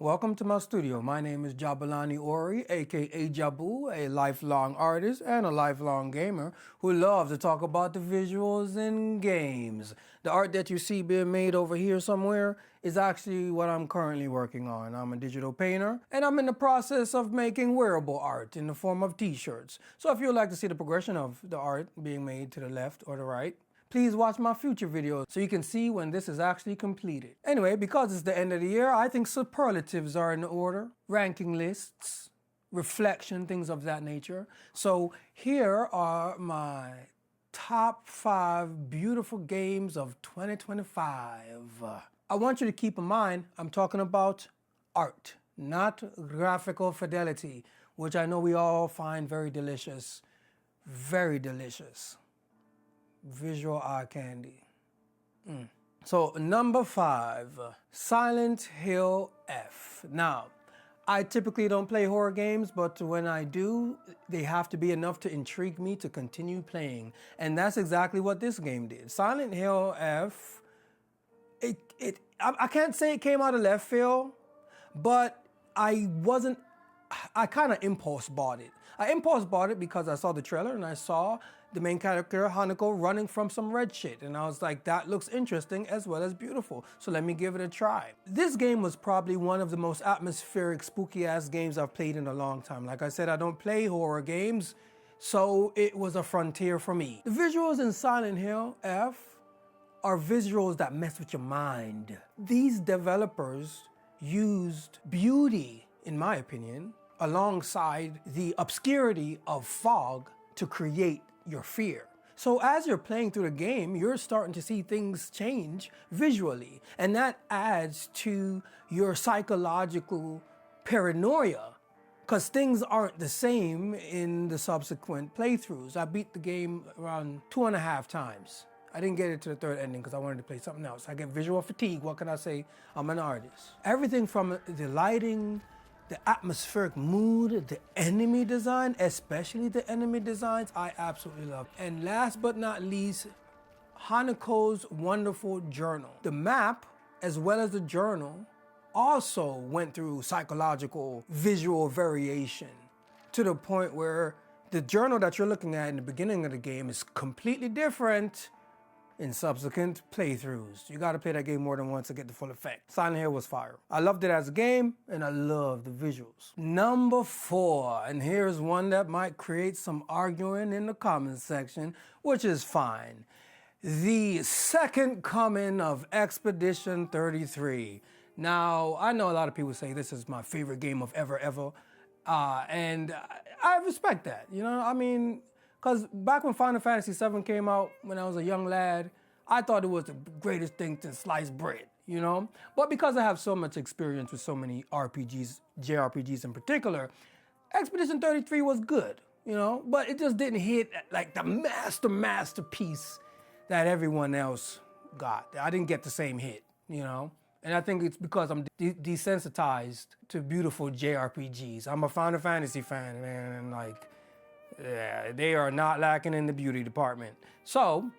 Welcome to my studio. My name is Jabulani Ori, aka Jabu, a lifelong artist and a lifelong gamer who loves to talk about the visuals in games. The art that you see being made over here somewhere is actually what I'm currently working on. I'm a digital painter and I'm in the process of making wearable art in the form of t-shirts. So if you'd like to see the progression of the art being made to the left or the right, please watch my future videos so you can see when this is actually completed. Anyway, because it's the end of the year, I think superlatives are in order. Ranking lists, reflection, things of that nature. So here are my top 5 beautiful games of 2025. I want you to keep in mind, I'm talking about art, not graphical fidelity, which I know we all find very delicious. Very delicious. Visual eye candy. So number 5, Silent Hill F. Now, I typically don't play horror games, but when I do, they have to be enough to intrigue me to continue playing. And that's exactly what this game did. Silent Hill F, I can't say it came out of left field, but I kind of impulse bought it. I impulse bought it because I saw the trailer and I saw the main character, Hanako, running from some red shit. And I was like, that looks interesting as well as beautiful. So let me give it a try. This game was probably one of the most atmospheric, spooky ass games I've played in a long time. Like I said, I don't play horror games, so it was a frontier for me. The visuals in Silent Hill F are visuals that mess with your mind. These developers used beauty, in my opinion, alongside the obscurity of fog to create your fear. So as you're playing through the game, you're starting to see things change visually, and that adds to your psychological paranoia, because things aren't the same in the subsequent playthroughs. I beat the game around 2.5 times. I didn't get it to the third ending because I wanted to play something else. I get visual fatigue. What can I say? I'm an artist. Everything from the lighting, the atmospheric mood, the enemy design, especially the enemy designs, I absolutely love. And last but not least, Hanako's wonderful journal. The map, as well as the journal, also went through psychological visual variation to the point where the journal that you're looking at in the beginning of the game is completely different in subsequent playthroughs. You gotta play that game more than once to get the full effect. Silent Hill was fire. I loved it as a game, and I love the visuals. Number 4, and here's one that might create some arguing in the comments section, which is fine. The second coming of Expedition 33. Now, I know a lot of people say this is my favorite game of ever, and I respect that, you know? I mean, because back when Final Fantasy VII came out, when I was a young lad, I thought it was the greatest thing since sliced bread, you know? But because I have so much experience with so many RPGs, JRPGs in particular, Expedition 33 was good, you know? But it just didn't hit like the masterpiece that everyone else got. I didn't get the same hit, you know? And I think it's because I'm desensitized to beautiful JRPGs. I'm a Final Fantasy fan, man, and like, yeah, they are not lacking in the beauty department. So,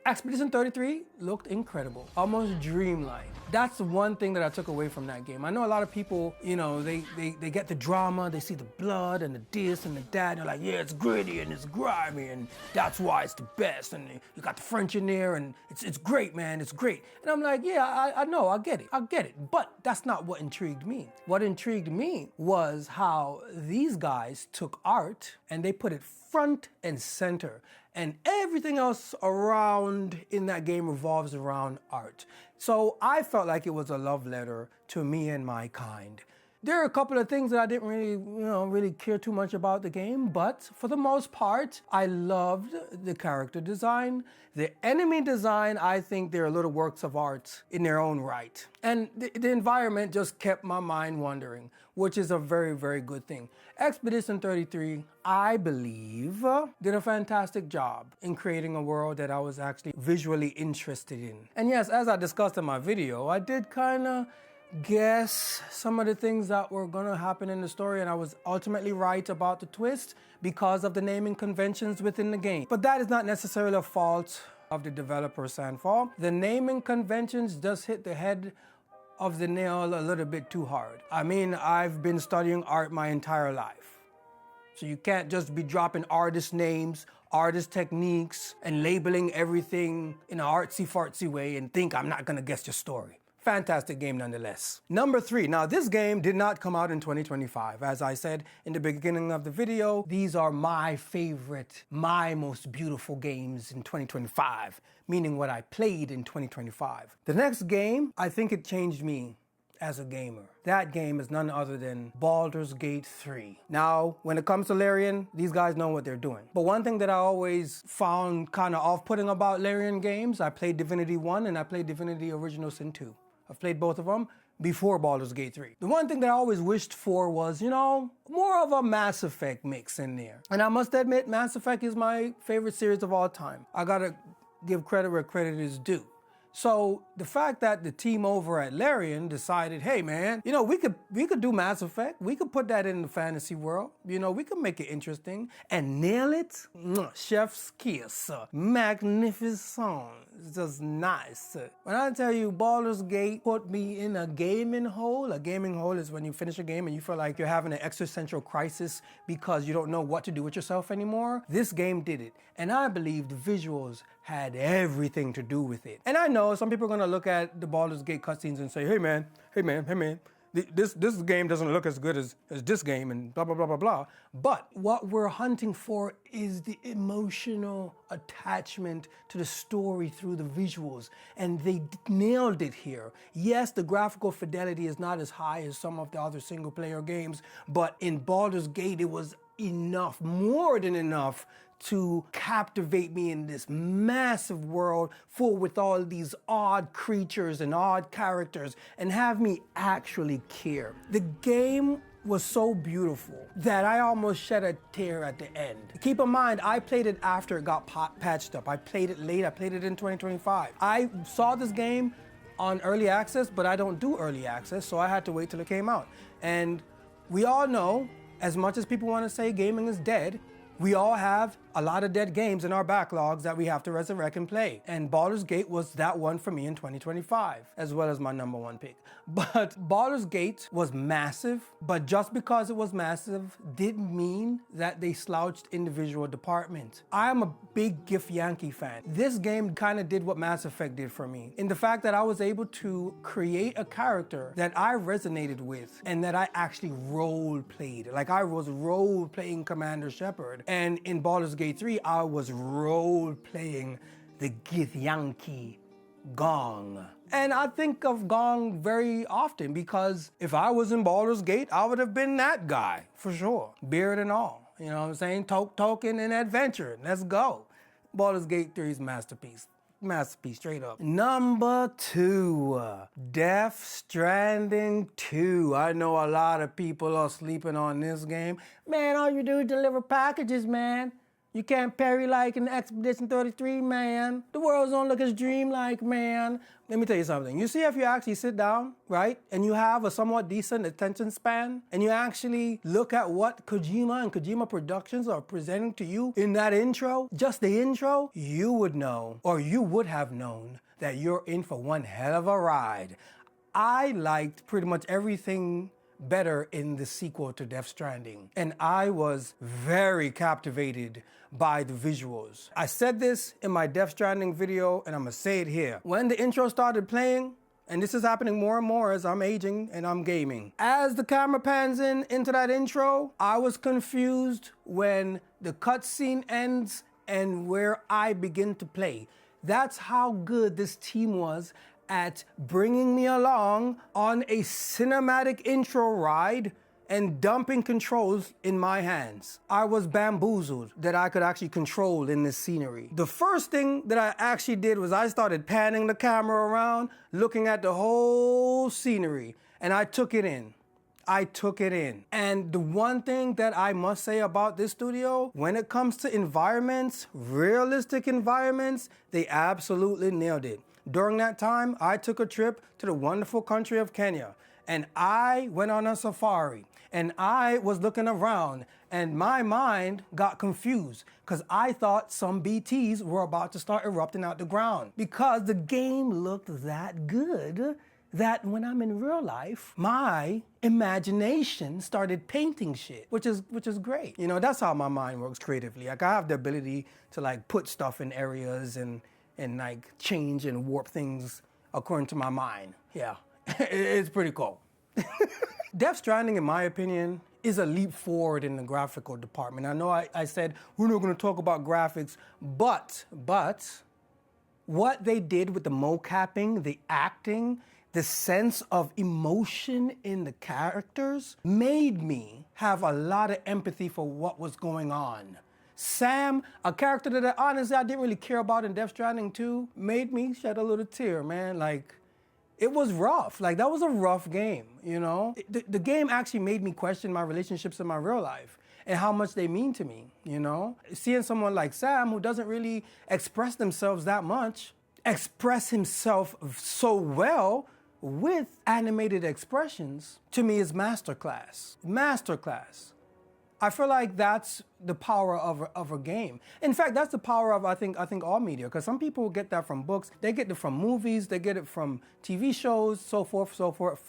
Expedition 33 looked incredible, almost dreamlike. That's the one thing that I took away from that game. I know a lot of people, you know, they get the drama, they see the blood and the this and the that, and they're like, yeah, it's gritty and it's grimy, and that's why it's the best, and you got the French in there, and it's great, man, it's great. And I'm like, yeah, I know, I get it, but that's not what intrigued me. What intrigued me was how these guys took art and they put it front and center, and everything else around in that game revolves around art. So I felt like it was a love letter to me and my kind. There are a couple of things that I didn't really care too much about the game, but for the most part, I loved the character design. The enemy design, I think they're little works of art in their own right. And the environment just kept my mind wandering, which is a very, very good thing. Expedition 33, I believe, did a fantastic job in creating a world that I was actually visually interested in. And yes, as I discussed in my video, I did kind of guess some of the things that were gonna happen in the story, and I was ultimately right about the twist because of the naming conventions within the game. But that is not necessarily a fault of the developer, Sandfall. The naming conventions just hit the head of the nail a little bit too hard. I mean, I've been studying art my entire life. So you can't just be dropping artist names, artist techniques, and labeling everything in an artsy-fartsy way and think I'm not gonna guess your story. Fantastic game nonetheless. Number 3, now this game did not come out in 2025. As I said in the beginning of the video, these are my favorite, my most beautiful games in 2025, meaning what I played in 2025. The next game, I think it changed me as a gamer. That game is none other than Baldur's Gate 3. Now, when it comes to Larian, these guys know what they're doing. But one thing that I always found kind of off-putting about Larian games, I played Divinity 1 and I played Divinity Original Sin 2. I've played both of them before Baldur's Gate 3. The one thing that I always wished for was, you know, more of a Mass Effect mix in there. And I must admit, Mass Effect is my favorite series of all time. I gotta give credit where credit is due. So the fact that the team over at Larian decided, hey man, you know, we could do Mass Effect. We could put that in the fantasy world. You know, we could make it interesting and nail it. Chef's kiss. Magnificent. It's just nice. When I tell you Baldur's Gate put me in a gaming hole is when you finish a game and you feel like you're having an existential crisis because you don't know what to do with yourself anymore. This game did it. And I believe the visuals had everything to do with it. And I know some people are gonna look at the Baldur's Gate cutscenes and say, hey man, this game doesn't look as good as this game and blah, blah, blah, blah, blah. But what we're hunting for is the emotional attachment to the story through the visuals. And they nailed it here. Yes, the graphical fidelity is not as high as some of the other single player games, but in Baldur's Gate, it was enough, more than enough, to captivate me in this massive world full with all these odd creatures and odd characters and have me actually care. The game was so beautiful that I almost shed a tear at the end. Keep in mind, I played it after it got patched up. I played it late, I played it in 2025. I saw this game on early access, but I don't do early access, so I had to wait till it came out. And we all know, as much as people want to say gaming is dead, we all have a lot of dead games in our backlogs that we have to resurrect and play. And Baldur's Gate was that one for me in 2025, as well as my number 1 pick. But Baldur's Gate was massive, but just because it was massive didn't mean that they slouched in the visual department. I am a big GIF Yankee fan. This game kind of did what Mass Effect did for me, in the fact that I was able to create a character that I resonated with and that I actually role-played. Like I was role-playing Commander Shepard. And in Baldur's Gate 3, I was role-playing the Githyanki Gong. And I think of Gong very often because if I was in Baldur's Gate, I would have been that guy, for sure. Beard and all, you know what I'm saying? Token and adventure, let's go. Baldur's Gate 3's masterpiece. Masterpiece, straight up. Number 2, Death Stranding 2. I know a lot of people are sleeping on this game. Man, all you do is deliver packages, man. You can't parry like in Expedition 33, man. The world's don't look as dreamlike, man. Let me tell you something. You see, if you actually sit down, right, and you have a somewhat decent attention span, and you actually look at what Kojima and Kojima Productions are presenting to you in that intro, just the intro, you would know, or you would have known, that you're in for one hell of a ride. I liked pretty much everything better in the sequel to Death Stranding. And I was very captivated by the visuals. I said this in my Death Stranding video, and I'm gonna say it here. When the intro started playing, and this is happening more and more as I'm aging and I'm gaming, as the camera pans into that intro, I was confused when the cutscene ends and where I begin to play. That's how good this team was at bringing me along on a cinematic intro ride and dumping controls in my hands. I was bamboozled that I could actually control in this scenery. The first thing that I actually did was I started panning the camera around, looking at the whole scenery, and I took it in. And the one thing that I must say about this studio, when it comes to environments, realistic environments, they absolutely nailed it. During that time, I took a trip to the wonderful country of Kenya, and I went on a safari, and I was looking around, and my mind got confused because I thought some BTs were about to start erupting out the ground because the game looked that good. that when I'm in real life, my imagination started painting shit, which is great. You know, that's how my mind works creatively. Like I have the ability to like put stuff in areas and like change and warp things according to my mind. Yeah, it's pretty cool. Death Stranding, in my opinion, is a leap forward in the graphical department. I know I said we're not going to talk about graphics, but what they did with the mocapping, the acting, the sense of emotion in the characters made me have a lot of empathy for what was going on. Sam, a character that honestly I didn't really care about in Death Stranding 2, made me shed a little tear, man. Like, it was rough. Like, that was a rough game, you know? The game actually made me question my relationships in my real life and how much they mean to me, you know? Seeing someone like Sam, who doesn't really express themselves that much, express himself so well with animated expressions, to me is masterclass. Masterclass. I feel like that's the power of a game. In fact, that's the power of, I think all media, because some people get that from books, they get it from movies, they get it from TV shows, so forth,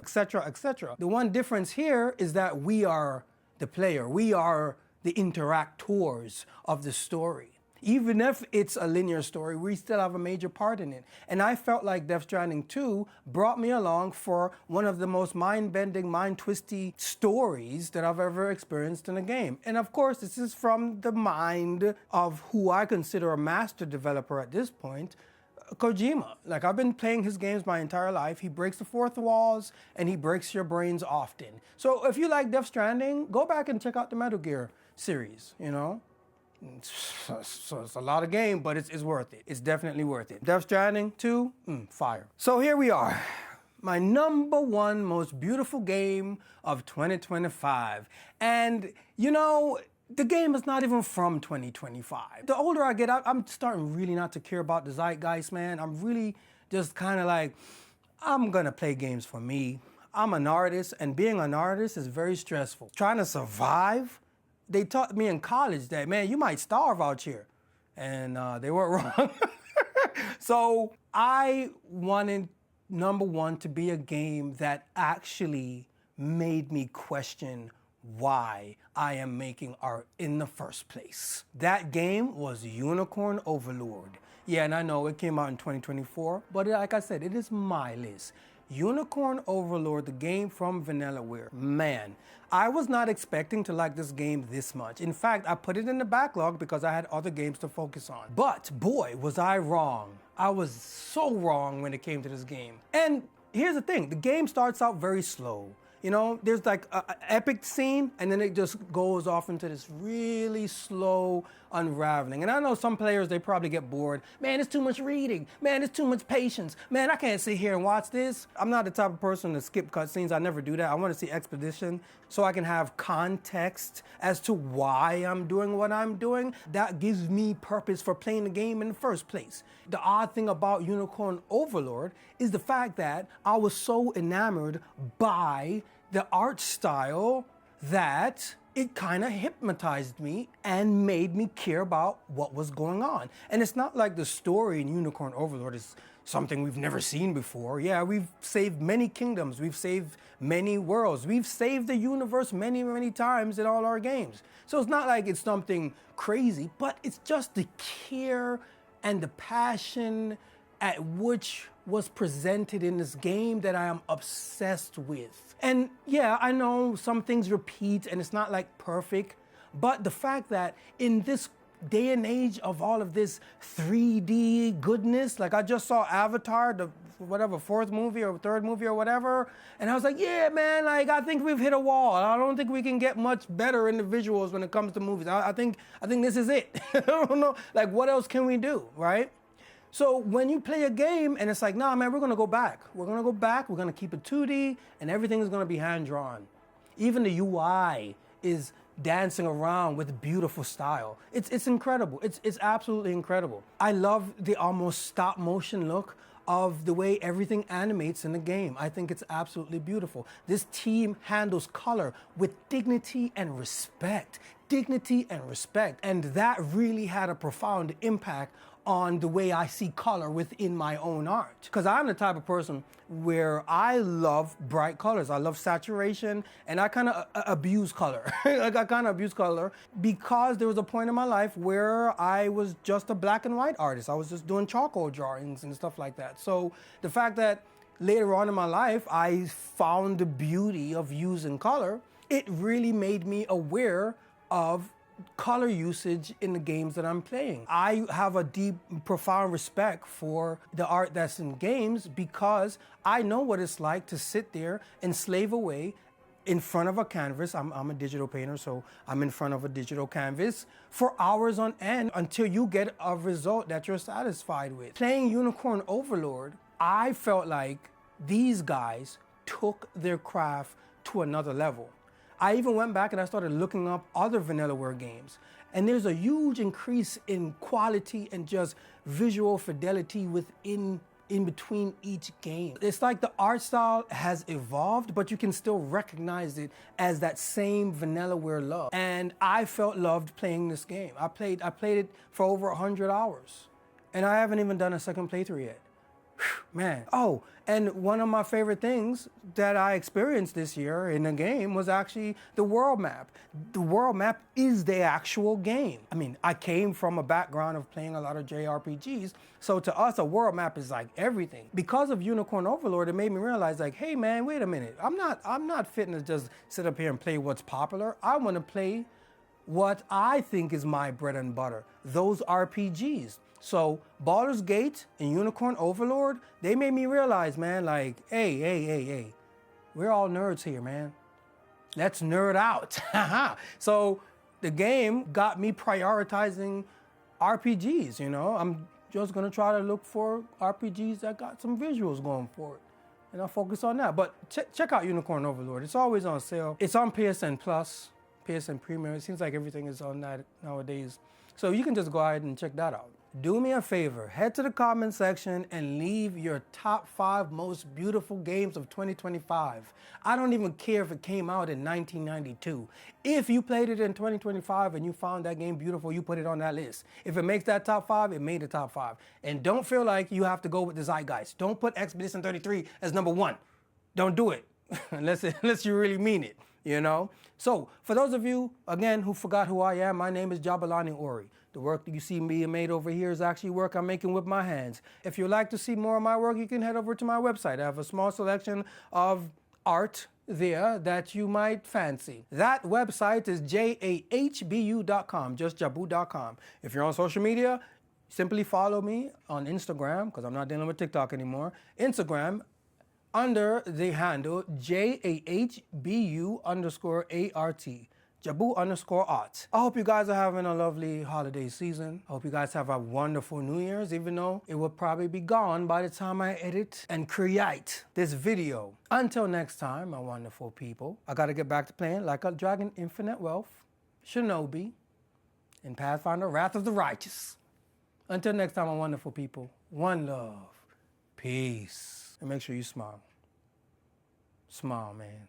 et cetera, et cetera. The one difference here is that we are the player. We are the interactors of the story. Even if it's a linear story, we still have a major part in it. And I felt like Death Stranding 2 brought me along for one of the most mind-bending, mind-twisty stories that I've ever experienced in a game. And of course, this is from the mind of who I consider a master developer at this point, Kojima. Like, I've been playing his games my entire life. He breaks the fourth walls and he breaks your brains often. So if you like Death Stranding, go back and check out the Metal Gear series, you know? So it's a lot of game, but it's worth it. It's definitely worth it. Death Stranding 2, fire. So here we are. My number one most beautiful game of 2025. And, you know, the game is not even from 2025. The older I get, I'm starting really not to care about the zeitgeist, man. I'm really just kind of like, I'm gonna play games for me. I'm an artist, and being an artist is very stressful. Trying to survive, they taught me in college that, man, you might starve out here. And they weren't wrong. So I wanted number one to be a game that actually made me question why I am making art in the first place. That game was Unicorn Overlord. Yeah, and I know it came out in 2024, but like I said, it is my list. Unicorn Overlord, the game from Vanillaware. Man, I was not expecting to like this game this much. In fact, I put it in the backlog because I had other games to focus on. But boy, was I wrong. I was so wrong when it came to this game. And here's the thing, the game starts out very slow. You know, there's like an epic scene, and then it just goes off into this really slow unraveling. And I know some players, they probably get bored. Man, it's too much reading. Man, it's too much patience. Man, I can't sit here and watch this. I'm not the type of person to skip cutscenes. I never do that. I want to see exposition so I can have context as to why I'm doing what I'm doing. That gives me purpose for playing the game in the first place. The odd thing about Unicorn Overlord is the fact that I was so enamored by the art style that it kind of hypnotized me and made me care about what was going on. And it's not like the story in Unicorn Overlord is something we've never seen before. Yeah, we've saved many kingdoms, we've saved many worlds, we've saved the universe many, many times in all our games. So it's not like it's something crazy, but it's just the care and the passion at which was presented in this game that I am obsessed with. And yeah, I know some things repeat and it's not like perfect, but the fact that in this day and age of all of this 3D goodness, like I just saw Avatar, the whatever, fourth movie or third movie or whatever, and I was like, yeah, man, like I think we've hit a wall. I don't think we can get much better in the visuals when it comes to movies. I think this is it. I don't know, like what else can we do, right? So when you play a game and it's like, nah, man, we're gonna go back. We're gonna go back, we're gonna keep it 2D, and everything is gonna be hand-drawn. Even the UI is dancing around with beautiful style. It's incredible. It's absolutely incredible. I love the almost stop motion look of the way everything animates in the game. I think it's absolutely beautiful. This team handles color with dignity and respect. Dignity and respect. And that really had a profound impact on the way I see color within my own art. Because I'm the type of person where I love bright colors. I love saturation, and I kind of abuse color. Like I kind of abuse color because there was a point in my life where I was just a black and white artist. I was just doing charcoal drawings and stuff like that. So the fact that later on in my life, I found the beauty of using color, it really made me aware of color usage in the games that I'm playing. I have a deep, profound respect for the art that's in games because I know what it's like to sit there and slave away in front of a canvas. I'm a digital painter, so I'm in front of a digital canvas for hours on end until you get a result that you're satisfied with. Playing Unicorn Overlord, I felt like these guys took their craft to another level. I even went back and I started looking up other Vanillaware games. And there's a huge increase in quality and just visual fidelity in between each game. It's like the art style has evolved, but you can still recognize it as that same Vanillaware love. And I felt loved playing this game. I played it for over 100 hours. And I haven't even done a second playthrough yet. Man. Oh, and one of my favorite things that I experienced this year in the game was actually the world map. The world map is the actual game. I mean, I came from a background of playing a lot of JRPGs, so to us, a world map is like everything. Because of Unicorn Overlord, it made me realize like, hey man, wait a minute. I'm not fitting to just sit up here and play what's popular. I want to play what I think is my bread and butter, those RPGs. So Baldur's Gate and Unicorn Overlord, they made me realize, man, like, hey, we're all nerds here, man. Let's nerd out. So the game got me prioritizing RPGs, you know. I'm just gonna try to look for RPGs that got some visuals going for it. And I'll focus on that. But check out Unicorn Overlord. It's always on sale. It's on PSN Plus, PSN Premium. It seems like everything is on that nowadays. So you can just go ahead and check that out. Do me a favor, head to the comment section and leave your top 5 most beautiful games of 2025. I don't even care if it came out in 1992. If you played it in 2025 and you found that game beautiful, you put it on that list. If it makes that top 5, it made the top 5. And don't feel like you have to go with the zeitgeist. Don't put Expedition 33 as number 1. Don't do it, unless you really mean it, you know? So, for those of you, again, who forgot who I am, my name is Jabulani Ori. The work that you see being made over here is actually work I'm making with my hands. If you'd like to see more of my work, you can head over to my website. I have a small selection of art there that you might fancy. That website is jahbu.com, just jabu.com. If you're on social media, simply follow me on Instagram, because I'm not dealing with TikTok anymore. Instagram, under the handle JAHBU_ART. Jabu_art. I hope you guys are having a lovely holiday season. I hope you guys have a wonderful New Year's, even though it will probably be gone by the time I edit and create this video. Until next time, my wonderful people, I gotta get back to playing Like a Dragon Infinite Wealth, Shinobi, and Pathfinder Wrath of the Righteous. Until next time, my wonderful people, one love, peace, and make sure you smile. Smile, man.